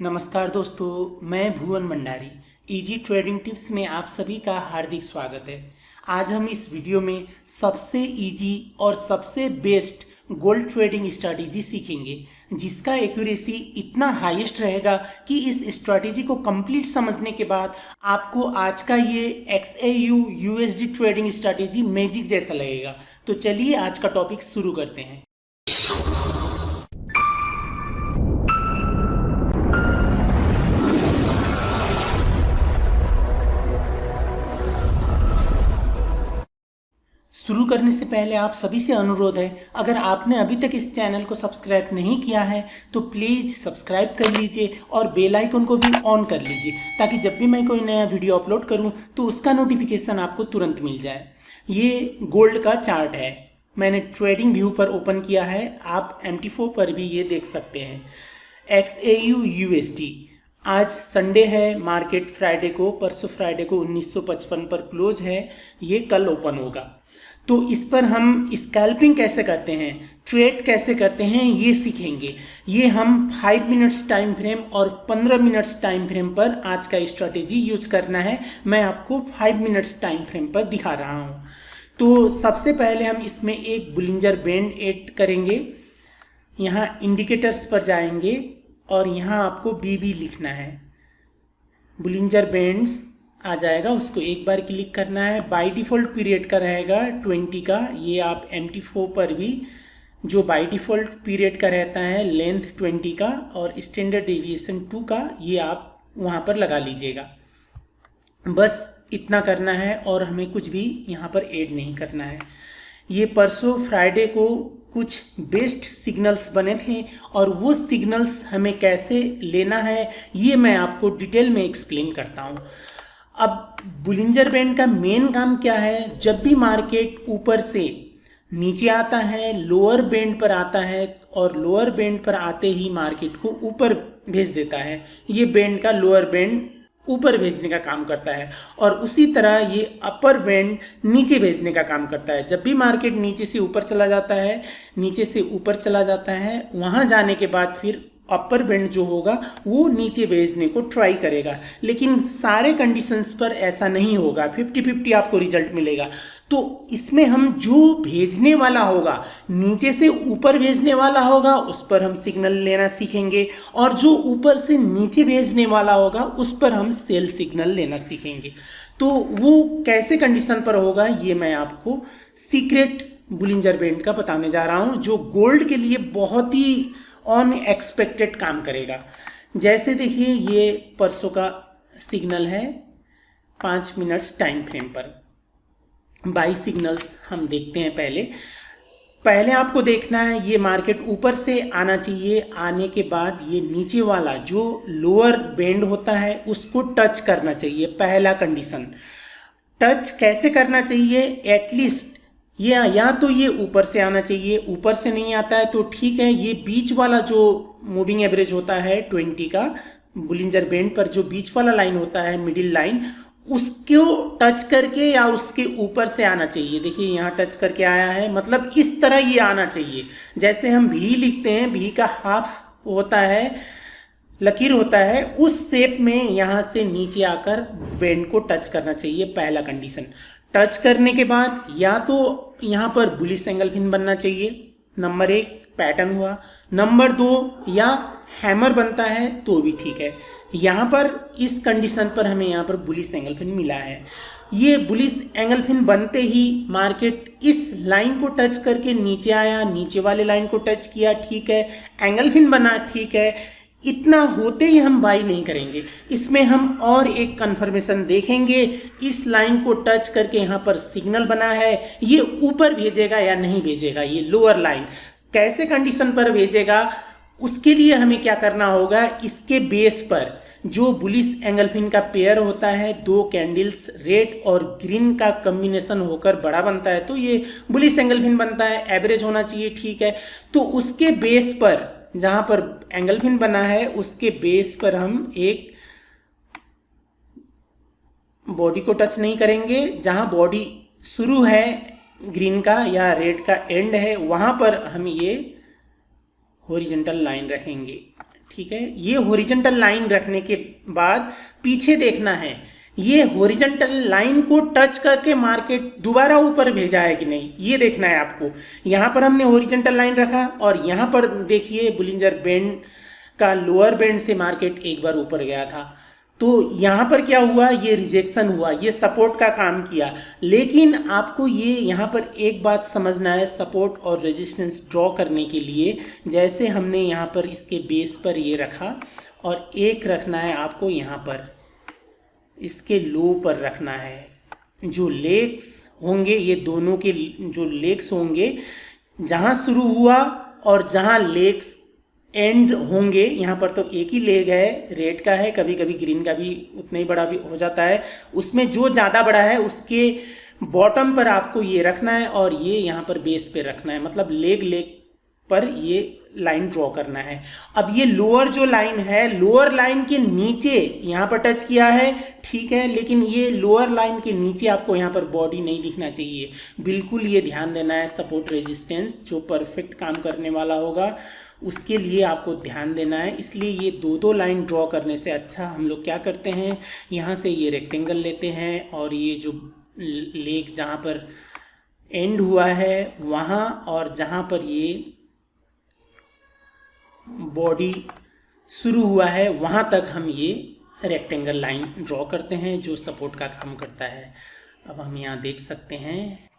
नमस्कार दोस्तों, मैं भुवन भंडारी। इजी ट्रेडिंग टिप्स में आप सभी का हार्दिक स्वागत है। आज हम इस वीडियो में सबसे इजी और सबसे बेस्ट गोल्ड ट्रेडिंग स्ट्रैटेजी सीखेंगे, जिसका एक्यूरेसी इतना हाईएस्ट रहेगा कि इस स्ट्रैटेजी को कंप्लीट समझने के बाद आपको आज का ये XAU USD trading strategy magic जैसा लगेगा। तो चलिए आज का टॉपिक शुरू करते हैं। शुरू करने से पहले आप सभी से अनुरोध है, अगर आपने अभी तक इस चैनल को सब्सक्राइब नहीं किया है तो प्लीज़ सब्सक्राइब कर लीजिए और बेल आइकन को भी ऑन कर लीजिए, ताकि जब भी मैं कोई नया वीडियो अपलोड करूं तो उसका नोटिफिकेशन आपको तुरंत मिल जाए। ये गोल्ड का चार्ट है, मैंने ट्रेडिंग व्यू पर ओपन किया है, आप MT4 पर भी ये देख सकते हैं। XAU USD आज संडे है, मार्केट फ्राइडे को, परसों फ्राइडे को 1955 पर क्लोज है, ये कल ओपन होगा। तो इस पर हम स्कैल्पिंग कैसे करते हैं, ट्रेड कैसे करते हैं, ये सीखेंगे। ये हम 5 मिनट्स टाइम फ्रेम और 15 मिनट्स टाइम फ्रेम पर आज का स्ट्रैटेजी यूज करना है। मैं आपको 5 मिनट्स टाइम फ्रेम पर दिखा रहा हूँ। तो सबसे पहले हम इसमें एक बुलिंजर बैंड ऐड करेंगे। यहाँ इंडिकेटर्स पर जाएंगे और यहाँ आपको BB लिखना है। बुलिंजर बैंड्स आ जाएगा, उसको एक बार क्लिक करना है। बाय डिफ़ॉल्ट पीरियड का रहेगा 20 का, ये आप MT4 पर भी जो बाय डिफ़ॉल्ट पीरियड का रहता है लेंथ 20 का और स्टैंडर्ड डेविएशन 2 का, ये आप वहाँ पर लगा लीजिएगा। बस इतना करना है और हमें कुछ भी यहाँ पर ऐड नहीं करना है। ये परसों फ्राइडे को कुछ बेस्ट सिग्नल्स बने थे और वो सिग्नल्स हमें कैसे लेना है ये मैं आपको डिटेल में एक्सप्लेन करता हूँ। अब बुलिंजर बैंड का मेन काम क्या है, जब भी मार्केट ऊपर से नीचे आता है, लोअर बैंड पर आता है और लोअर बैंड पर आते ही मार्केट को ऊपर भेज देता है। ये बैंड का लोअर बैंड ऊपर भेजने का काम करता है और उसी तरह ये अपर बैंड नीचे भेजने का काम करता है। जब भी मार्केट नीचे से ऊपर चला जाता है, नीचे से ऊपर चला जाता है, वहाँ जाने के बाद फिर अपर बैंड जो होगा वो नीचे भेजने को ट्राई करेगा। लेकिन सारे कंडीशंस पर ऐसा नहीं होगा, 50-50 आपको रिजल्ट मिलेगा। तो इसमें हम जो भेजने वाला होगा, नीचे से ऊपर भेजने वाला होगा, उस पर हम सिग्नल लेना सीखेंगे और जो ऊपर से नीचे भेजने वाला होगा उस पर हम सेल सिग्नल लेना सीखेंगे। तो वो कैसे कंडीशन पर होगा ये मैं आपको सीक्रेट बुलिंजर बैंड का बताने जा रहा हूँ, जो गोल्ड के लिए बहुत ही अनएक्सपेक्टेड काम करेगा। जैसे देखिए, ये परसों का सिग्नल है 5 मिनट्स टाइम फ्रेम पर। बाई सिग्नल्स हम देखते हैं। पहले आपको देखना है ये मार्केट ऊपर से आना चाहिए, आने के बाद ये नीचे वाला जो लोअर बैंड होता है उसको टच करना चाहिए। पहला कंडीशन, टच कैसे करना चाहिए, एटलीस्ट ये या तो ये ऊपर से आना चाहिए, ऊपर से नहीं आता है तो ठीक है, ये बीच वाला जो मूविंग एवरेज होता है 20 का बुलिंजर बैंड पर, जो बीच वाला लाइन होता है मिडिल लाइन, उसको टच करके या उसके ऊपर से आना चाहिए। देखिए यहाँ टच करके आया है, मतलब इस तरह ये आना चाहिए। जैसे हम भी लिखते हैं, भी का हाफ होता है, लकीर होता है, उस शेप में यहाँ से नीचे आकर बैंड को टच करना चाहिए। पहला कंडीशन। टच करने के बाद या तो यहाँ पर बुलिश एंगल फिन बनना चाहिए, नंबर 1 पैटर्न हुआ। नंबर 2 या हैमर बनता है तो भी ठीक है। यहाँ पर इस कंडीशन पर हमें यहाँ पर बुलिश एंगल फिन मिला है। ये बुलिश एंगल फिन बनते ही मार्केट इस लाइन को टच करके नीचे आया, नीचे वाले लाइन को टच किया, ठीक है, एंगल फिन बना, ठीक है। इतना होते ही हम बाई नहीं करेंगे, इसमें हम और एक कंफर्मेशन देखेंगे। इस लाइन को टच करके यहाँ पर सिग्नल बना है, ये ऊपर भेजेगा या नहीं भेजेगा, ये लोअर लाइन कैसे कंडीशन पर भेजेगा, उसके लिए हमें क्या करना होगा, इसके बेस पर जो बुलिश एंगल फिन का पेयर होता है, 2 कैंडल्स रेड और ग्रीन का कॉम्बिनेशन होकर बड़ा बनता है तो ये बुलिश एंगल फिन बनता है। एवरेज होना चाहिए, ठीक है। तो उसके बेस पर, जहाँ पर एंगल फिन बना है उसके बेस पर हम एक बॉडी को टच नहीं करेंगे। जहाँ बॉडी शुरू है ग्रीन का या रेड का एंड है, वहाँ पर हम ये हॉरिजॉन्टल लाइन रखेंगे, ठीक है। ये हॉरिजॉन्टल लाइन रखने के बाद पीछे देखना है, ये हॉरिजॉन्टल लाइन को टच करके मार्केट दोबारा ऊपर भेजा है कि नहीं, ये देखना है आपको। यहाँ पर हमने हॉरिजॉन्टल लाइन रखा और यहाँ पर देखिए बुलिंजर बैंड का लोअर बैंड से मार्केट एक बार ऊपर गया था, तो यहाँ पर क्या हुआ, ये रिजेक्शन हुआ, ये सपोर्ट का काम किया। लेकिन आपको ये यहाँ पर एक बात समझना है, सपोर्ट और रेजिस्टेंस ड्रॉ करने के लिए जैसे हमने यहाँ पर इसके बेस पर ये रखा और एक रखना है आपको यहाँ पर इसके लो पर रखना है। जो लेग्स होंगे, ये दोनों के जो लेग्स होंगे, जहाँ शुरू हुआ और जहाँ लेग्स एंड होंगे, यहाँ पर तो एक ही लेग है, रेड का है, कभी कभी ग्रीन का भी उतना ही बड़ा भी हो जाता है, उसमें जो ज़्यादा बड़ा है उसके बॉटम पर आपको ये रखना है और ये यहाँ पर बेस पे रखना है, मतलब लेग पर ये लाइन ड्रॉ करना है। अब ये लोअर जो लाइन है, लोअर लाइन के नीचे यहाँ पर टच किया है, ठीक है, लेकिन ये लोअर लाइन के नीचे आपको यहाँ पर बॉडी नहीं दिखना चाहिए, बिल्कुल ये ध्यान देना है। सपोर्ट रेजिस्टेंस जो परफेक्ट काम करने वाला होगा उसके लिए आपको ध्यान देना है। इसलिए ये दो लाइन ड्रॉ करने से अच्छा हम लोग क्या करते हैं, यहाँ से ये रेक्टेंगल लेते हैं और ये जो लेग जहाँ पर एंड हुआ है वहाँ और जहाँ पर ये बॉडी शुरू हुआ है वहाँ तक हम ये रेक्टेंगल लाइन ड्रॉ करते हैं जो सपोर्ट का काम करता है। अब हम यहाँ देख सकते हैं,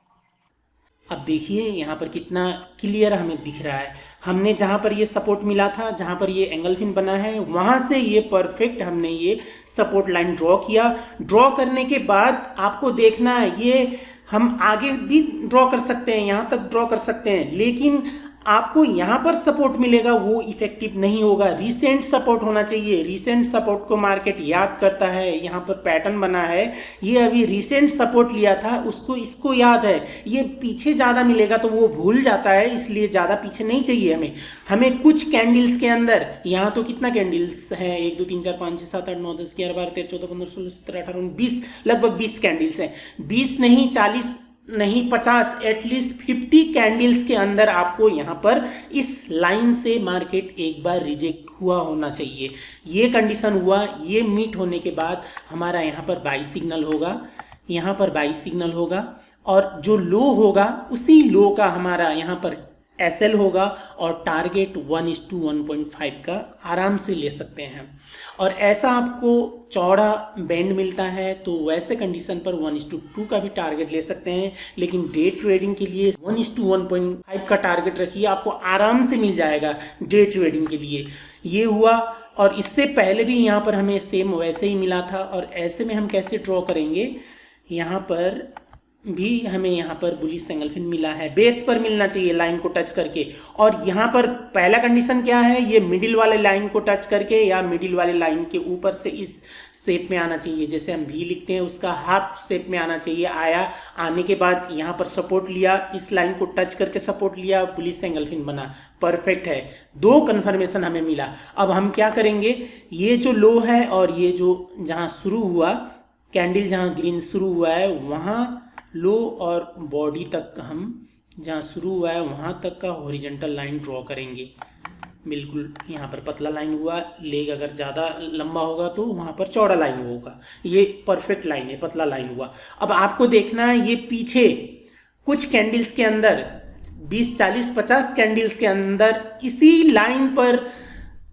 अब देखिए यहाँ पर कितना क्लियर हमें दिख रहा है। हमने जहाँ पर ये सपोर्ट मिला था, जहाँ पर ये एंगल फिन बना है, वहाँ से ये परफेक्ट हमने ये सपोर्ट लाइन ड्रॉ किया। ड्रॉ करने के बाद आपको देखना है, ये हम आगे भी ड्रॉ कर सकते हैं, यहाँ तक ड्रॉ कर सकते हैं, लेकिन आपको यहाँ पर सपोर्ट मिलेगा वो इफेक्टिव नहीं होगा। रिसेंट सपोर्ट होना चाहिए, रिसेंट सपोर्ट को मार्केट याद करता है। यहाँ पर पैटर्न बना है, ये अभी रिसेंट सपोर्ट लिया था उसको, इसको याद है। ये पीछे ज़्यादा मिलेगा तो वो भूल जाता है, इसलिए ज़्यादा पीछे नहीं चाहिए हमें कुछ कैंडल्स के अंदर। यहाँ तो कितना कैंडल्स है, 1 2 3 4 5 6 7 8 9 10 11 12 13 14 15 16 17 18 19 20, लगभग 20 कैंडल्स हैं। 20 नहीं, 40 नहीं, 50, एटलीस्ट 50 कैंडल्स के अंदर आपको यहाँ पर इस लाइन से मार्केट एक बार रिजेक्ट हुआ होना चाहिए। ये कंडीशन हुआ, ये मीट होने के बाद हमारा यहाँ पर बाई सिग्नल होगा, यहाँ पर बाई सिग्नल होगा और जो लो होगा उसी लो का हमारा यहाँ पर एसएल होगा और टारगेट 1:1.5 का आराम से ले सकते हैं। और ऐसा आपको चौड़ा बैंड मिलता है तो वैसे कंडीशन पर 1:2 का भी टारगेट ले सकते हैं, लेकिन डे ट्रेडिंग के लिए 1:1.5 का टारगेट रखिए, आपको आराम से मिल जाएगा डे ट्रेडिंग के लिए। ये हुआ और इससे पहले भी यहाँ पर हमें सेम वैसे ही मिला था। और ऐसे में हम कैसे ड्रॉ करेंगे, यहाँ पर भी हमें यहाँ पर बुलिश एंगल फिन मिला है, बेस पर मिलना चाहिए लाइन को टच करके। और यहाँ पर पहला कंडीशन क्या है, ये मिडिल वाले लाइन को टच करके या मिडिल वाले लाइन के ऊपर से इस शेप में आना चाहिए, जैसे हम भी लिखते हैं उसका हाफ शेप में आना चाहिए। आने के बाद यहाँ पर सपोर्ट लिया, इस लाइन को टच करके सपोर्ट लिया, बुलिश एंगल फिन बना, परफेक्ट है। 2 कन्फर्मेशन हमें मिला। अब हम क्या करेंगे, ये जो लो है और ये जो जहाँ शुरू हुआ कैंडल, जहाँ ग्रीन शुरू हुआ है वहाँ लो और बॉडी तक हम जहाँ शुरू हुआ है वहाँ तक का हॉरिजॉन्टल लाइन ड्रॉ करेंगे। बिल्कुल यहाँ पर पतला लाइन हुआ, लेग अगर ज़्यादा लंबा होगा तो वहाँ पर चौड़ा लाइन होगा। ये परफेक्ट लाइन है, पतला लाइन हुआ। अब आपको देखना है ये पीछे कुछ कैंडल्स के अंदर 20 40 50 कैंडल्स के अंदर इसी लाइन पर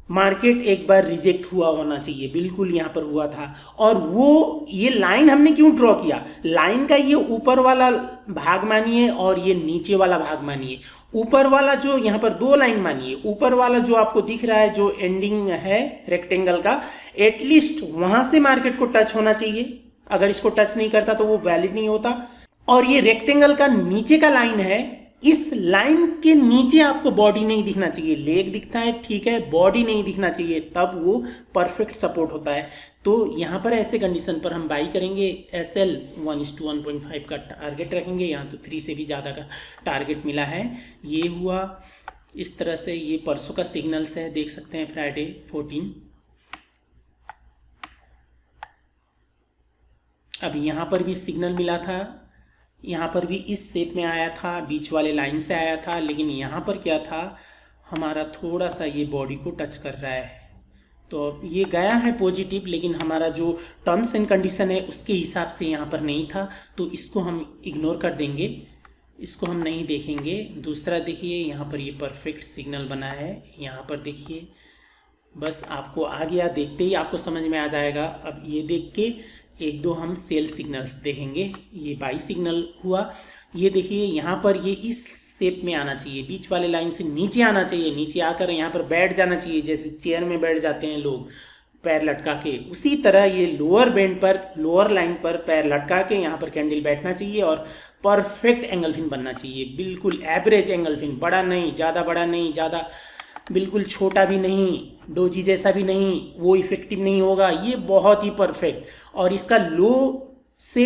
मार्केट एक बार रिजेक्ट हुआ होना चाहिए, बिल्कुल यहाँ पर हुआ था। और वो ये लाइन हमने क्यों ड्रॉ किया, लाइन का ये ऊपर वाला भाग मानिए और ये नीचे वाला भाग मानिए। ऊपर वाला जो यहाँ पर 2 लाइन मानिए, ऊपर वाला जो आपको दिख रहा है जो एंडिंग है रेक्टेंगल का, एटलीस्ट वहाँ से मार्केट को टच होना चाहिए। अगर इसको टच नहीं करता तो वो वैलिड नहीं होता। और ये रेक्टेंगल का नीचे का लाइन है, इस लाइन के नीचे आपको बॉडी नहीं दिखना चाहिए, लेग दिखता है ठीक है, बॉडी नहीं दिखना चाहिए, तब वो परफेक्ट सपोर्ट होता है। तो यहाँ पर ऐसे कंडीशन पर हम बाई करेंगे। एसएल 1:1.5 का टारगेट रखेंगे, यहाँ तो 3 से भी ज़्यादा का टारगेट मिला है। ये हुआ इस तरह से, ये परसों का सिग्नल्स है, देख सकते हैं फ्राइडे 14। अब यहाँ पर भी सिग्नल मिला था, यहाँ पर भी इस शेप में आया था, बीच वाले लाइन से आया था, लेकिन यहाँ पर क्या था, हमारा थोड़ा सा ये बॉडी को टच कर रहा है, तो ये गया है पॉजिटिव, लेकिन हमारा जो टर्म्स एंड कंडीशन है उसके हिसाब से यहाँ पर नहीं था, तो इसको हम इग्नोर कर देंगे, इसको हम नहीं देखेंगे। दूसरा देखिए यहाँ पर ये परफेक्ट सिग्नल बना है, यहाँ पर देखिए, बस आपको आ गया, देखते ही आपको समझ में आ जाएगा। अब ये देख के एक दो हम सेल सिग्नल्स देखेंगे। ये बाई सिग्नल हुआ, ये देखिए यहाँ पर ये इस शेप में आना चाहिए, बीच वाले लाइन से नीचे आना चाहिए, नीचे आकर यहाँ पर बैठ जाना चाहिए, जैसे चेयर में बैठ जाते हैं लोग पैर लटका के, उसी तरह ये लोअर बैंड पर, लोअर लाइन पर पैर लटका के यहाँ पर कैंडल बैठना चाहिए और परफेक्ट एंगल फिन बनना चाहिए, बिल्कुल एवरेज एंगल फिन, बड़ा नहीं, ज़्यादा बड़ा नहीं, ज़्यादा बिल्कुल छोटा भी नहीं, डोजी जैसा भी नहीं, वो इफेक्टिव नहीं होगा, ये बहुत ही परफेक्ट। और इसका लो से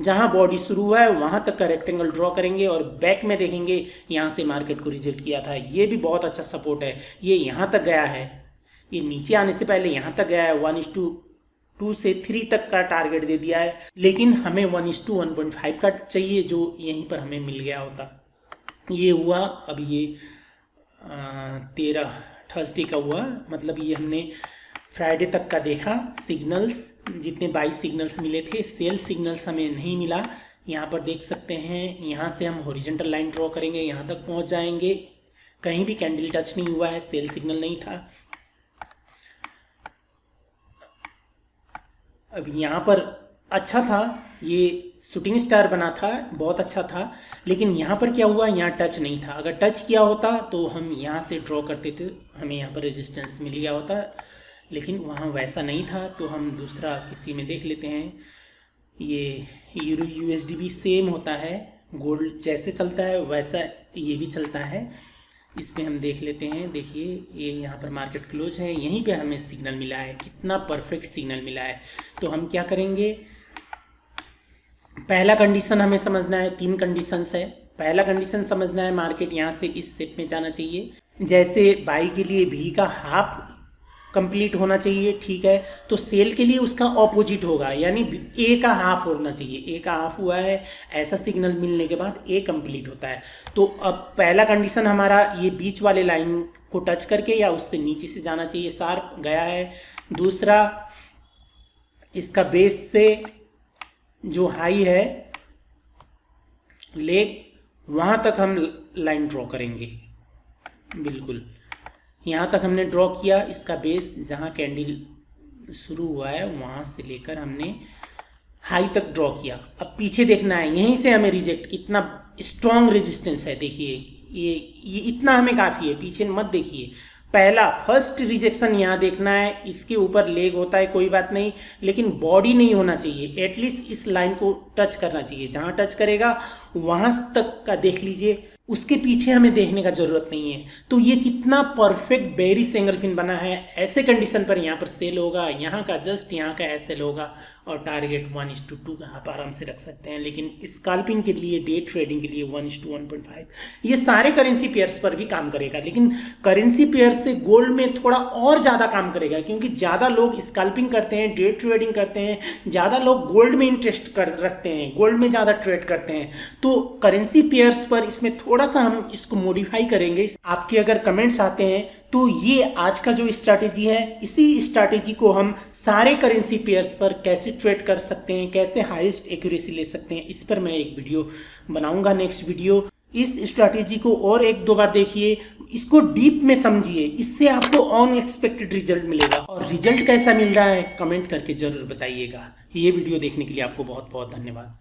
जहाँ बॉडी शुरू हुआ है वहाँ तक का रेक्टेंगल ड्रॉ करेंगे और बैक में देखेंगे यहाँ से मार्केट को रिजेक्ट किया था, ये भी बहुत अच्छा सपोर्ट है, ये यहाँ तक गया है, ये नीचे आने से पहले यहाँ तक गया है, 1:2 से 3 तक का टारगेट दे दिया है, लेकिन हमें 1:1.5 का चाहिए, जो यहीं पर हमें मिल गया होता। ये हुआ, अब ये 13 थर्सडे का हुआ, मतलब ये हमने फ्राइडे तक का देखा सिग्नल्स, जितने 22 सिग्नल्स मिले थे, सेल सिग्नल्स हमें नहीं मिला। यहाँ पर देख सकते हैं, यहाँ से हम हॉरिजॉन्टल लाइन ड्रॉ करेंगे, यहाँ तक पहुँच जाएंगे, कहीं भी कैंडल टच नहीं हुआ है, सेल सिग्नल नहीं था। अब यहाँ पर अच्छा था, ये शूटिंग स्टार बना था, बहुत अच्छा था, लेकिन यहाँ पर क्या हुआ, यहाँ टच नहीं था। अगर टच किया होता तो हम यहाँ से ड्रॉ करते थे, हमें यहाँ पर रेजिस्टेंस मिल गया होता, लेकिन वहाँ वैसा नहीं था। तो हम दूसरा किसी में देख लेते हैं। ये यूरो यूएसडी भी सेम होता है, गोल्ड जैसे चलता है वैसा ये भी चलता है। इस पे हम देख लेते हैं, देखिए ये यहाँ पर मार्केट क्लोज है, यहीं पे हमें सिग्नल मिला है, कितना परफेक्ट सिग्नल मिला है। तो हम क्या करेंगे, पहला कंडीशन हमें समझना है, 3 कंडीशंस है। पहला कंडीशन समझना है, मार्केट यहाँ से इस शेप में जाना चाहिए, जैसे बाई के लिए भी का हाफ कंप्लीट होना चाहिए, ठीक है। तो सेल के लिए उसका ऑपोजिट होगा, यानी ए का हाफ होना चाहिए, ए का हाफ हुआ है, ऐसा सिग्नल मिलने के बाद ए कंप्लीट होता है। तो अब पहला कंडीशन हमारा ये बीच वाले लाइन को टच करके या उससे नीचे से जाना चाहिए, शार्प गया है। दूसरा, इसका बेस से जो हाई है लेग, वहां तक हम लाइन ड्रॉ करेंगे, बिल्कुल यहाँ तक हमने ड्रॉ किया। इसका बेस जहाँ कैंडल शुरू हुआ है वहाँ से लेकर हमने हाई तक ड्रॉ किया। अब पीछे देखना है, यहीं से हमें रिजेक्ट, कितना स्ट्रॉन्ग रेजिस्टेंस है, देखिए ये इतना हमें काफ़ी है, पीछे मत देखिए। पहला फर्स्ट रिजेक्शन यहाँ देखना है, इसके ऊपर लेग होता है कोई बात नहीं, लेकिन बॉडी नहीं होना चाहिए, एटलीस्ट इस लाइन को टच करना चाहिए, जहाँ टच करेगा वहाँ तक का देख लीजिए, उसके पीछे हमें देखने का जरूरत नहीं है। तो ये कितना परफेक्ट बेरिश एंगल फिन बना है। ऐसे कंडीशन पर यहाँ पर सेल होगा, यहाँ का जस्ट यहाँ का एसएल होगा और टारगेट 1:2 का आप आराम से रख सकते हैं। लेकिन स्कैल्पिंग के लिए, डे ट्रेडिंग के लिए 1:1.5 ये सारे करेंसी पेयर्स पर भी काम करेगा, लेकिन करेंसी पेयर से गोल्ड में थोड़ा और ज़्यादा काम करेगा, क्योंकि ज़्यादा लोग स्कैल्पिंग करते हैं, डे ट्रेडिंग करते हैं, ज़्यादा लोग गोल्ड में इंटरेस्ट रखते हैं, गोल्ड में ज़्यादा ट्रेड करते हैं। तो करेंसी पेयर्स पर इसमें थोड़ा सा हम इसको मॉडिफाई करेंगे। आपके अगर कमेंट्स आते हैं तो ये आज का जो स्ट्रैटेजी है, इसी स्ट्रैटेजी को हम सारे करेंसी पेयर्स पर कैसे ट्रेड कर सकते हैं, कैसे हाईएस्ट एक्यूरेसी ले सकते हैं, इस पर मैं एक वीडियो बनाऊंगा, नेक्स्ट वीडियो। इस स्ट्रैटेजी को और 1-2 बार देखिए, इसको डीप में समझिए, इससे आपको अनएक्सपेक्टेड रिजल्ट मिलेगा। और रिजल्ट कैसा मिल रहा है कमेंट करके जरूर बताइएगा। ये वीडियो देखने के लिए आपको बहुत बहुत धन्यवाद।